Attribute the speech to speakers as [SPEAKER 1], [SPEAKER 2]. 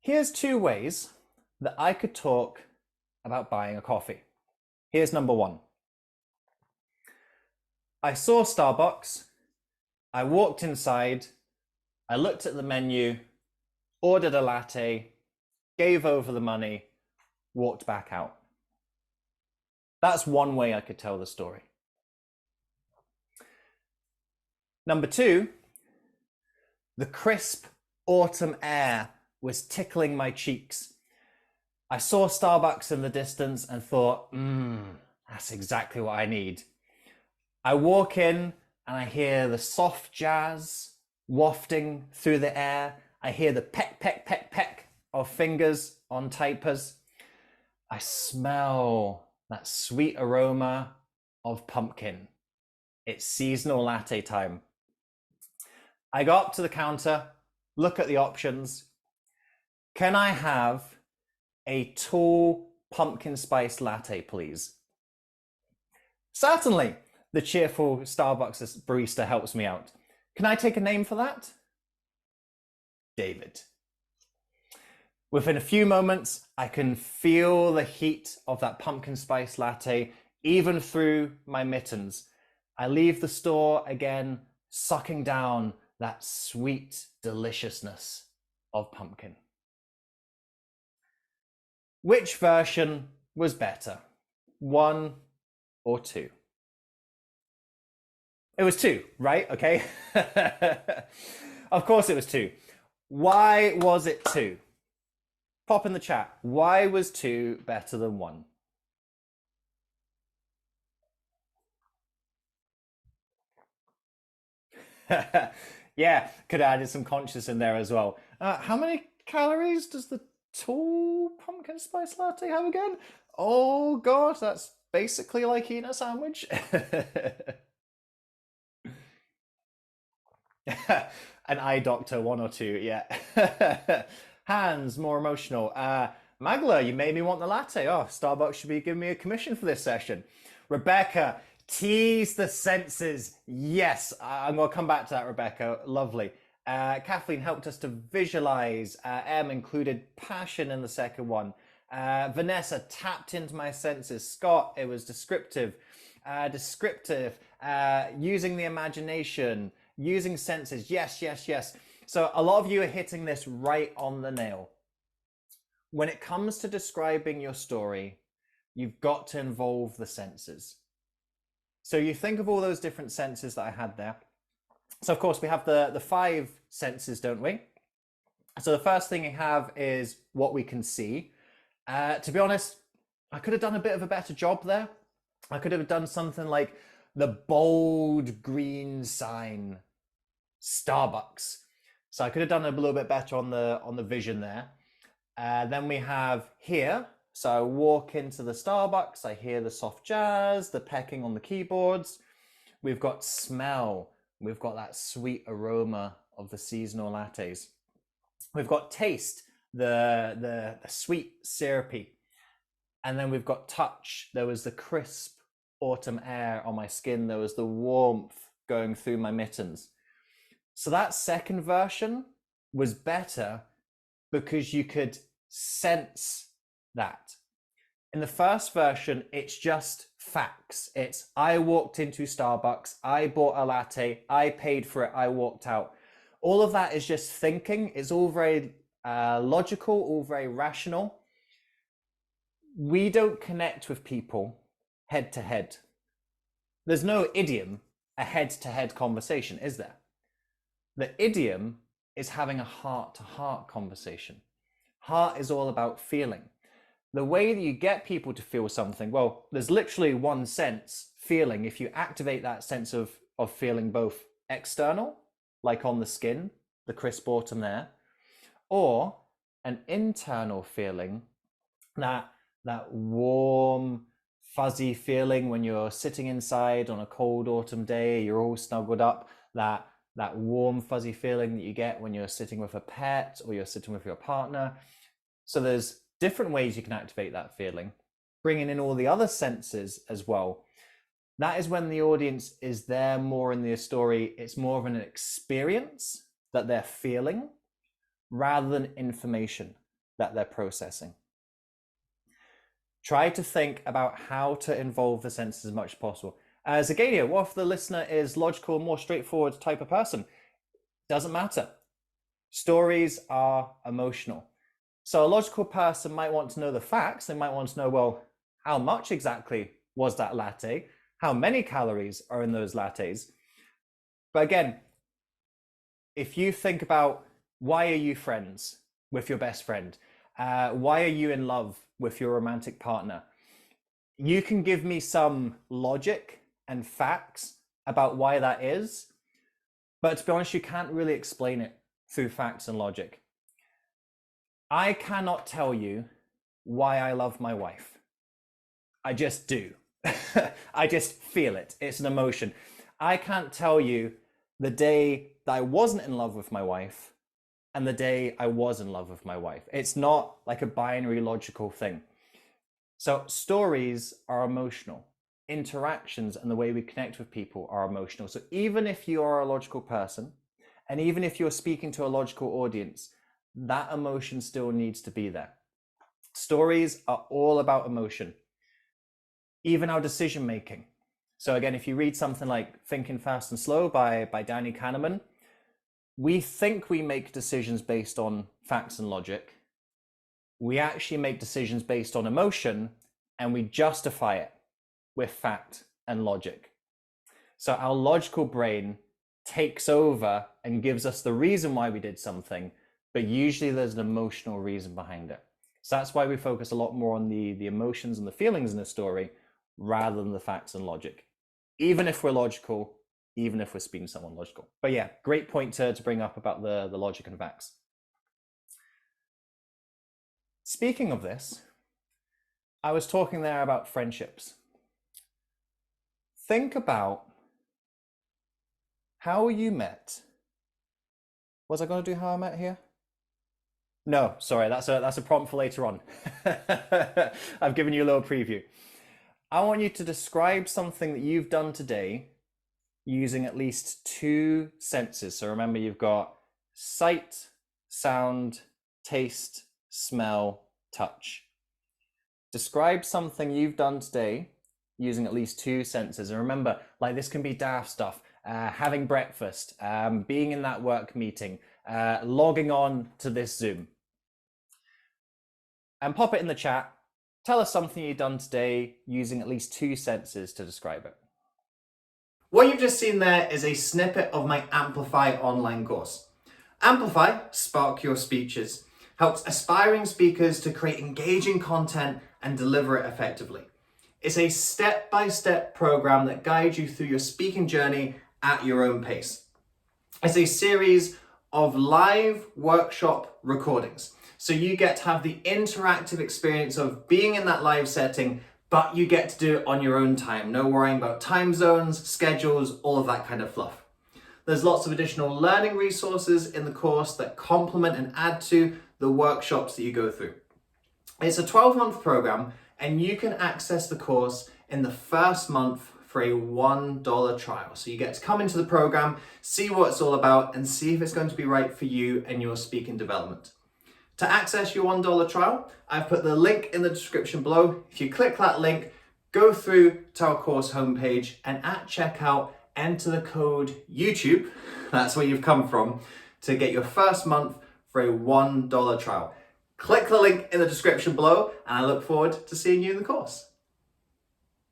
[SPEAKER 1] Here's two ways that I could talk about buying a coffee. Here's number one. I saw Starbucks, I walked inside, I looked at the menu, ordered a latte, gave over the money, walked back out. That's one way I could tell the story. Number two, the crisp autumn air was tickling my cheeks. I saw Starbucks in the distance and thought, that's exactly what I need. I walk in and I hear the soft jazz wafting through the air. I hear the peck, peck, peck, peck of fingers on typers. I smell that sweet aroma of pumpkin. It's seasonal latte time. I go up to the counter, look at the options. Can I have a tall pumpkin spice latte, please? Certainly, the cheerful Starbucks barista helps me out. Can I take a name for that? David. Within a few moments, I can feel the heat of that pumpkin spice latte, even through my mittens. I leave the store again, sucking down that sweet deliciousness of pumpkin. Which version was better? One or two? It was two, right? Okay. Of course it was two. Why was it two? Pop in the chat. Why was two better than one? Yeah, could have added some conscious in there as well. How many calories does the tall pumpkin spice latte have again? Oh God, that's basically like eating a sandwich. An eye doctor, one or two, yeah. Hans, more emotional. Magla, you made me want the latte. Oh, Starbucks should be giving me a commission for this session. Rebecca, tease the senses. Yes, I'm going to come back to that, Rebecca. Lovely. Kathleen helped us to visualize. Em included passion in the second one. Vanessa tapped into my senses. Scott, it was descriptive. Using the imagination, using senses. Yes, yes, yes. So a lot of you are hitting this right on the nail. When it comes to describing your story, you've got to involve the senses. So you think of all those different senses that I had there. So of course we have the five senses, don't we? So the first thing you have is what we can see. To be honest, I could have done a bit of a better job there. I could have done something like the bold green sign, Starbucks. So I could have done a little bit better on the vision there. Then we have here. So I walk into the Starbucks, I hear the soft jazz, the pecking on the keyboards. We've got smell. We've got that sweet aroma of the seasonal lattes. We've got taste, the sweet syrupy. And then we've got touch. There was the crisp autumn air on my skin. There was the warmth going through my mittens. So that second version was better because you could sense that. In the first version, it's just facts. It's I walked into Starbucks, I bought a latte, I paid for it, I walked out. All of that is just thinking. It's all very logical, all very rational. We don't connect with people head to head. There's no idiom, a head-to-head conversation, is there? The idiom is having a heart-to-heart conversation. Heart is all about feeling. The way that you get people to feel something, well, there's literally one sense, feeling. If you activate that sense of feeling both external, like on the skin, the crisp autumn air, or an internal feeling, that warm, fuzzy feeling when you're sitting inside on a cold autumn day, you're all snuggled up, that warm, fuzzy feeling that you get when you're sitting with a pet or you're sitting with your partner. So there's different ways you can activate that feeling, bringing in all the other senses as well. That is when the audience is there more in the story. It's more of an experience that they're feeling rather than information. that they're processing. Try to think about how to involve the senses as much as possible. As Zagania, what if the listener is logical, more straightforward type of person? Doesn't matter. Stories are emotional. So a logical person might want to know the facts. They might want to know, well, how much exactly was that latte? How many calories are in those lattes? But again, if you think about, why are you friends with your best friend? Why are you in love with your romantic partner? You can give me some logic and facts about why that is, but to be honest, you can't really explain it through facts and logic. I cannot tell you why I love my wife. I just do. I just feel it. It's an emotion. I can't tell you the day that I wasn't in love with my wife and the day I was in love with my wife. It's not like a binary logical thing. So stories are emotional. Interactions and the way we connect with people are emotional. So even if you are a logical person, and even if you're speaking to a logical audience, that emotion still needs to be there. Stories are all about emotion. Even our decision making. So again, if you read something like Thinking Fast and Slow by Danny Kahneman, we think we make decisions based on facts and logic. We actually make decisions based on emotion, and we justify it with fact and logic. So our logical brain takes over and gives us the reason why we did something, but usually there's an emotional reason behind it. So that's why we focus a lot more on the emotions and the feelings in a story rather than the facts and logic, even if we're logical, even if we're speaking to someone logical. But yeah, great point to bring up about the logic and facts. Speaking of this, I was talking there about friendships. Think about how you met. Was I going to do how I met here? No, sorry, that's a prompt for later on. I've given you a little preview. I want you to describe something that you've done today using at least 2 senses. So remember, you've got sight, sound, taste, smell, touch. Describe something you've done today using at least 2 senses. And remember, like, this can be daft stuff. Having breakfast, being in that work meeting, logging on to this Zoom. And pop it in the chat. Tell us something you've done today using at least 2 senses to describe it. What you've just seen there is a snippet of my Amplify online course. Amplify, Spark Your Speeches, helps aspiring speakers to create engaging content and deliver it effectively. It's a step-by-step program that guides you through your speaking journey at your own pace. It's a series of live workshop recordings. So you get to have the interactive experience of being in that live setting, but you get to do it on your own time. No worrying about time zones, schedules, all of that kind of fluff. There's lots of additional learning resources in the course that complement and add to the workshops that you go through. It's a 12-month program, and you can access the course in the first month for a $1 trial. So you get to come into the program, see what it's all about, and see if it's going to be right for you and your speaking development. To access your $1 trial, I've put the link in the description below. If you click that link, go through to our course homepage, and at checkout, enter the code YouTube, that's where you've come from, to get your first month for a $1 trial. Click the link in the description below, and I look forward to seeing you in the course.